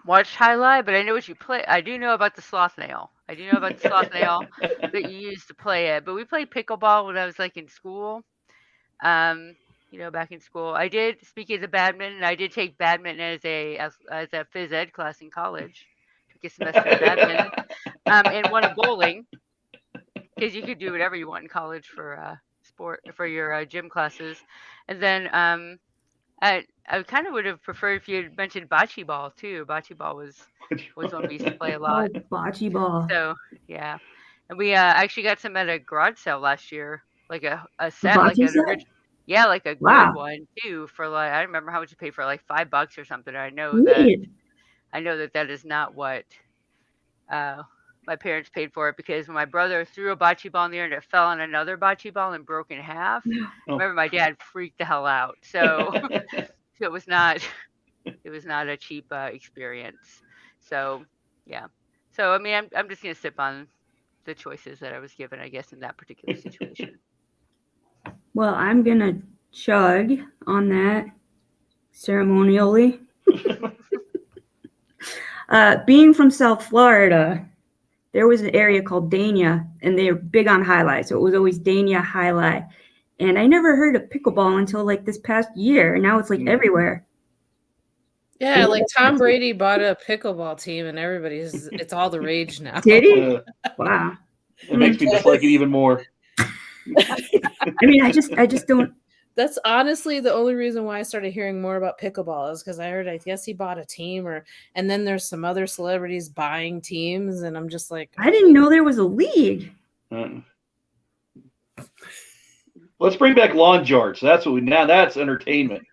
watched highlight, but I know what you play. I do know about the sloth nail. I do know about the sloth nail that you use to play it. But we played pickleball when I was like in school. Back in school, I did. Speaking of badminton, I did take badminton as a phys ed class in college. Took a semester of badminton, and one of bowling, because you could do whatever you want in college for sport for your gym classes. And then I kind of would have preferred if you had mentioned bocce ball too. Bocce ball was one we used to play a lot. Oh, bocce ball. So yeah, and we actually got some at a garage sale last year, like a set, like Bocce an set? original. Yeah, like a Wow. good one too. For like, I remember how much you paid for, like $5 or something. I know Neat. that is not what my parents paid for it, because when my brother threw a bocce ball in the air and it fell on another bocce ball and broke in half, Oh. remember my dad freaked the hell out. So it was not a cheap experience. So yeah. So I mean, I'm just gonna sip on the choices that I was given, I guess, in that particular situation. Well, I'm going to chug on that ceremonially. Being from South Florida, there was an area called Dania, and they're big on highlight. So it was always Dania highlight. And I never heard of pickleball until like this past year. And now it's like everywhere. Yeah, like Tom Brady bought a pickleball team, and it's all the rage now. Did he? Wow. It makes me dislike it even more. I mean, I just don't. That's honestly the only reason why I started hearing more about pickleball is because I guess he bought a team and then there's some other celebrities buying teams, and I'm just like, I didn't know there was a league. Let's bring back lawn jarts. That's that's entertainment.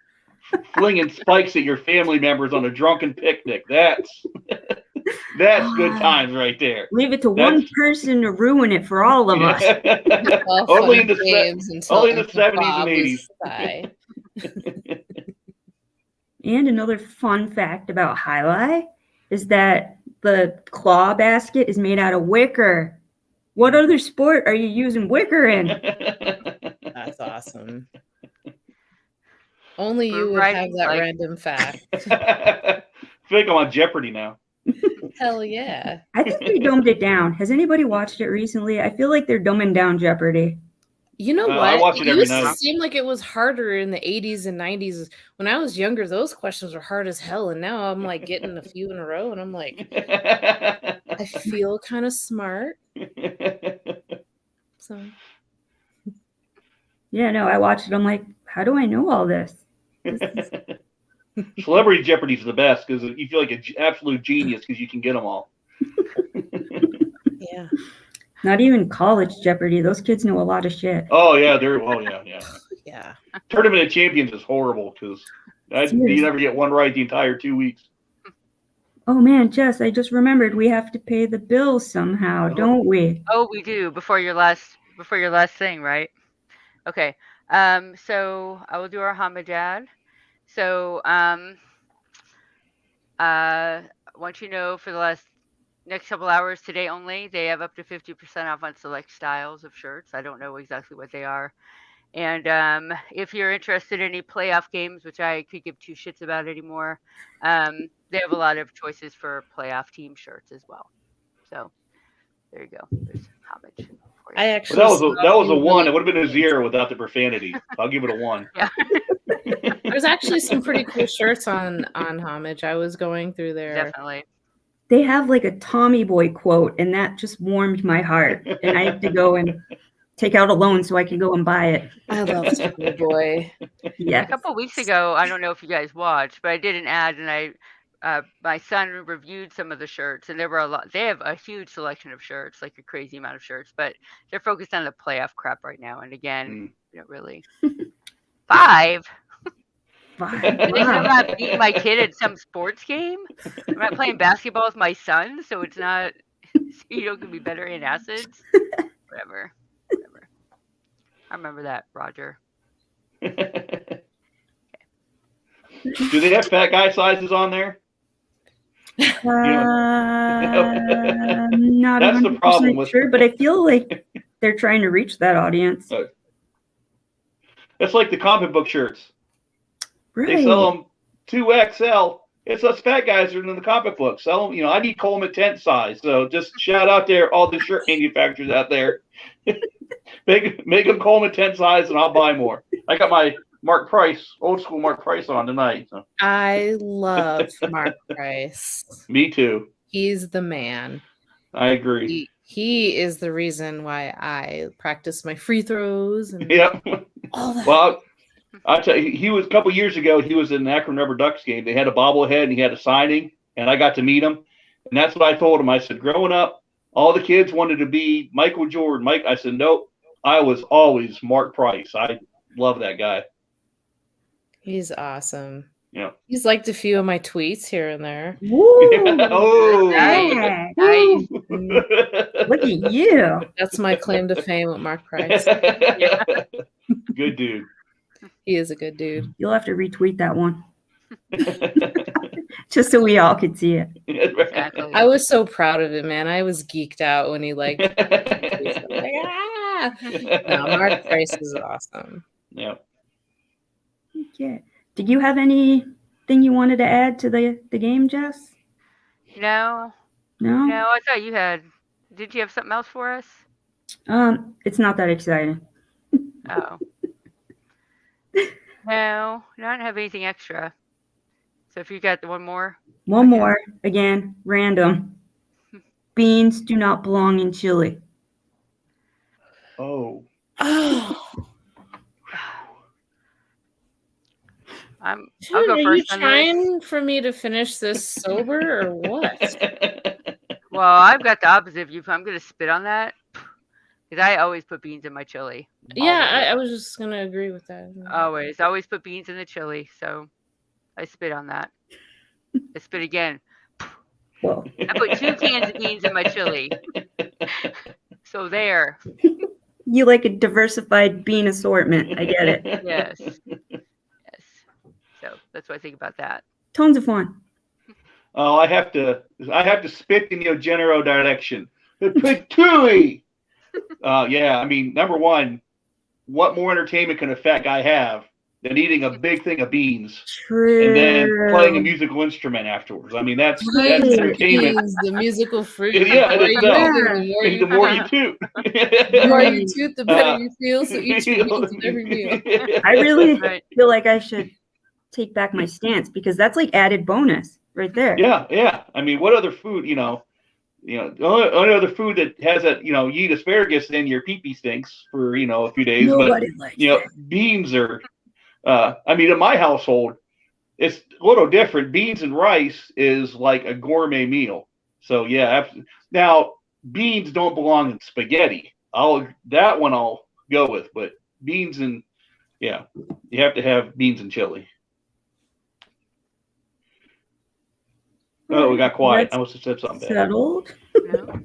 Flinging spikes at your family members on a drunken picnic. That's good times right there. Leave it to one person to ruin it for all of us. Only in the 70s and 80s. And another fun fact about Highlight is that the claw basket is made out of wicker. What other sport are you using wicker in? That's awesome. Only you would have that random fact. I feel like I'm on Jeopardy now. Hell yeah. I think they dumbed it down. Has anybody watched it recently? I feel like they're dumbing down Jeopardy. You know what? I watch it every used night. to seem like it was harder in the 80s and 90s. When I was younger, those questions were hard as hell. And now I'm like getting a few in a row. And I'm like, I feel kind of smart. So. Yeah, no, I watched it. I'm like, how do I know all this? Celebrity Jeopardy is the best because you feel like an absolute genius because you can get them all. Yeah. Not even college Jeopardy. Those kids know a lot of shit. Oh yeah, Yeah. Tournament of Champions is horrible because you never get one right the entire 2 weeks. Oh man, Jess, I just remembered we have to pay the bills somehow, don't we? Oh, we do before your last thing, right? Okay. So I will do our Hamajad. So I want you to know for the next couple hours today only, they have up to 50% off on select styles of shirts. I don't know exactly what they are. And if you're interested in any playoff games, which I could give two shits about anymore, they have a lot of choices for playoff team shirts as well. So there you go. There's homage. I actually that was a 1. It would have been a 0 without the profanity. I'll give it a 1. Yeah. There's actually some pretty cool shirts on Homage. I was going through there. Definitely. They have like a Tommy Boy quote, and that just warmed my heart. And I had to go and take out a loan so I could go and buy it. I love Tommy Boy. Yeah. A couple of weeks ago, I don't know if you guys watched, but I did an ad, and my son reviewed some of the shirts, and there were a lot. They have a huge selection of shirts, like a crazy amount of shirts, but they're focused on the playoff crap right now. And again, really 5. I'm not beating my kid at some sports game. I'm not playing basketball with my son, so it's not. You can be better in acids. Whatever. I remember that, Roger. Do they have fat guy sizes on there? Not That's the problem 100% with sure, but I feel like they're trying to reach that audience. It's like the comic book shirts. Right. They sell them 2XL. It's us fat guys that are in the comic book. Sell them, I need Coleman tent size. So just shout out there, all the shirt manufacturers out there. make them Coleman tent size, and I'll buy more. I got my Mark Price, old school Mark Price on tonight. So. I love Mark Price. Me too. He's the man. I agree. He is the reason why I practice my free throws and all that. Well, I'll tell you, he was a couple years ago. He was in an Akron Rubber Ducks game. They had a bobblehead, and he had a signing, and I got to meet him. And that's what I told him. I said, growing up, all the kids wanted to be Michael Jordan. I said, nope. I was always Mark Price. I love that guy. He's awesome. Yeah. He's liked a few of my tweets here and there. Woo! Oh, yeah. Nice. Look at you. That's my claim to fame with Mark Price. Good dude. He is a good dude. You'll have to retweet that one. Just so we all could see it. Exactly. I was so proud of him, man. I was geeked out when he like, No, Mark Price is awesome. Yeah. Okay. Did you have anything you wanted to add to the game, Jess? No. No? No, I thought you had. Did you have something else for us? It's not that exciting. Oh. No, I don't have anything extra. So if you got one more. One more. Again, random. Beans do not belong in chili. Oh. I'll Dude, go are you first on this. trying for me to finish this sober or what? Well, I've got the opposite of you. I'm gonna spit on that because I always put beans in my chili. Yeah, I was just gonna agree with that. Always put beans in the chili. So I spit on that. I spit again. Whoa. I put 2 cans of beans in my chili. So there. You like a diversified bean assortment. I get it. Yes. Yes. So that's what I think about that. Tons of fun. Oh, I have to spit in your general direction. Patooey! Yeah, I mean, number one, what more entertainment can a fat guy have than eating a big thing of beans True. and then playing a musical instrument afterwards? I mean, that's Right. entertainment. Is the musical fruit. Yeah, the more you itself. eat, the more you The more you toot. the more you toot, the better you feel. So eat your You beans with every meal. I really Right. feel like I should take back my stance because that's like added bonus right there. Yeah. I mean, what other food, the only other food that has that, you eat asparagus and your pee-pee stinks for, a few days. Nobody likes that. But, beans are, I mean, in my household, it's a little different. Beans and rice is like a gourmet meal. So, yeah. Now, beans don't belong in spaghetti. That one I'll go with. But beans and, yeah, you have to have beans and chili. Oh, we got quiet. That's I must have said something bad. settled. No?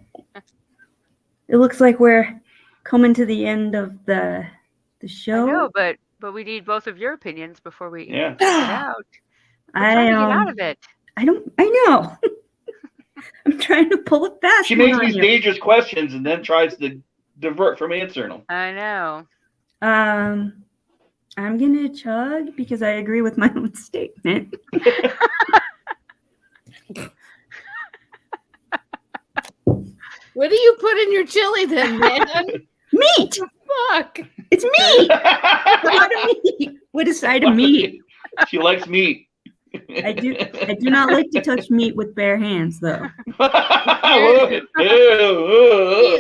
It looks like we're coming to the end of the I show. know, but we need both of your opinions before we Yeah. get out. We're I trying to get out of it. I know. I'm trying to pull it fast. She makes these dangerous questions and then tries to divert from answering them. I know. I'm gonna chug because I agree with my own statement. What do you put in your chili then, man? Meat. Fuck. It's meat. A lot of meat. With a side of meat. She likes meat. I do not like to touch meat with bare hands, though.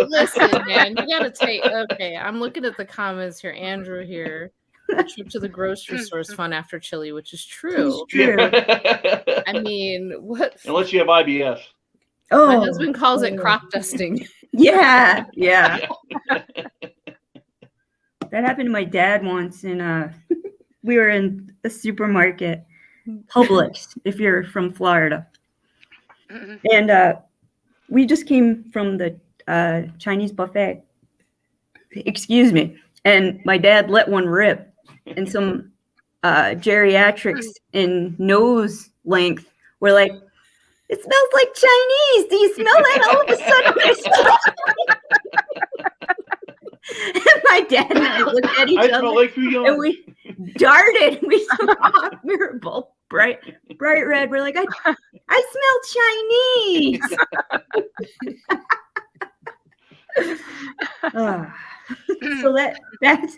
Listen, man, you gotta take. Okay, I'm looking at the comments here. Andrew here. The trip to the grocery store is fun after chili, which is true. It's true. I mean, what? Unless you have IBS. Oh, My husband calls it crop dusting. Yeah. That happened to my dad once, and we were in a supermarket, Publix, if you're from Florida, and we just came from the Chinese buffet. Excuse me, and my dad let one rip, and some geriatrics in nose length were like, "It smells like Chinese. Do you smell that?" All of a sudden, and my dad and I looked at each I other, smell like Fuyong. and we darted. We saw we were both bright red. We're like, I smell Chinese. So that's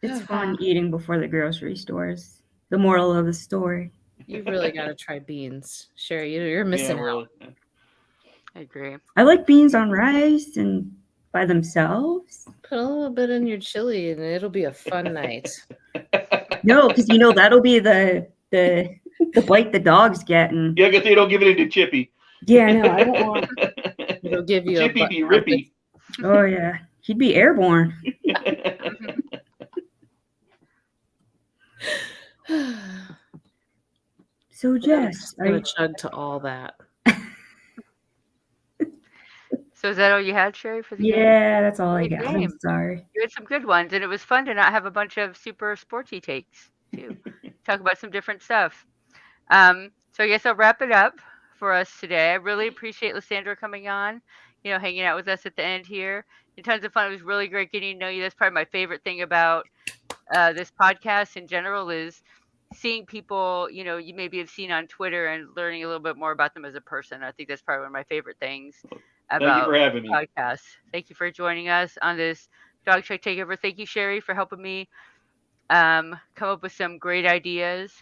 it's fun eating before the grocery stores. The moral of the story. You've really got to try beans, Sherry. You're missing out. Really. I agree. I like beans on rice and by themselves. Put a little bit in your chili, and it'll be a fun night. No, because that'll be the bite the dogs get. And Yeah, because they don't give it into Chippy. yeah, no, I don't want. It'll give you Chippy be rippy. Oh yeah, he'd be airborne. So Jess, I'm gonna chug to all that. So is that all you had, Sherry, for the game? yeah, that's all I Great got. game. I'm sorry. You had some good ones, and it was fun to not have a bunch of super sporty takes too. Talk about some different stuff. So I guess I'll wrap it up for us today. I really appreciate Lysandra coming on, hanging out with us at the end here. And tons of fun. It was really great getting to know you. That's probably my favorite thing about this podcast in general is seeing people, you maybe have seen on Twitter and learning a little bit more about them as a person. I think that's probably one of my favorite things Thank you about for having me. podcast. Thank you for joining us on this Dawg Chug Takeover. Thank you, Sherry, for helping me come up with some great ideas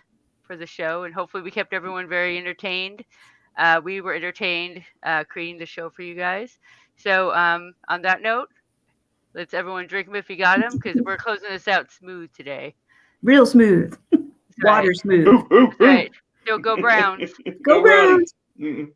for the show, and hopefully we kept everyone very entertained. We were entertained creating the show for you guys. So on that note, let's everyone drink them if you got them, because we're closing this out smooth today. real smooth, That's water right. smooth. Ooh, ooh, That's right. So go Browns. Go Brownie. Browns! Mm-mm.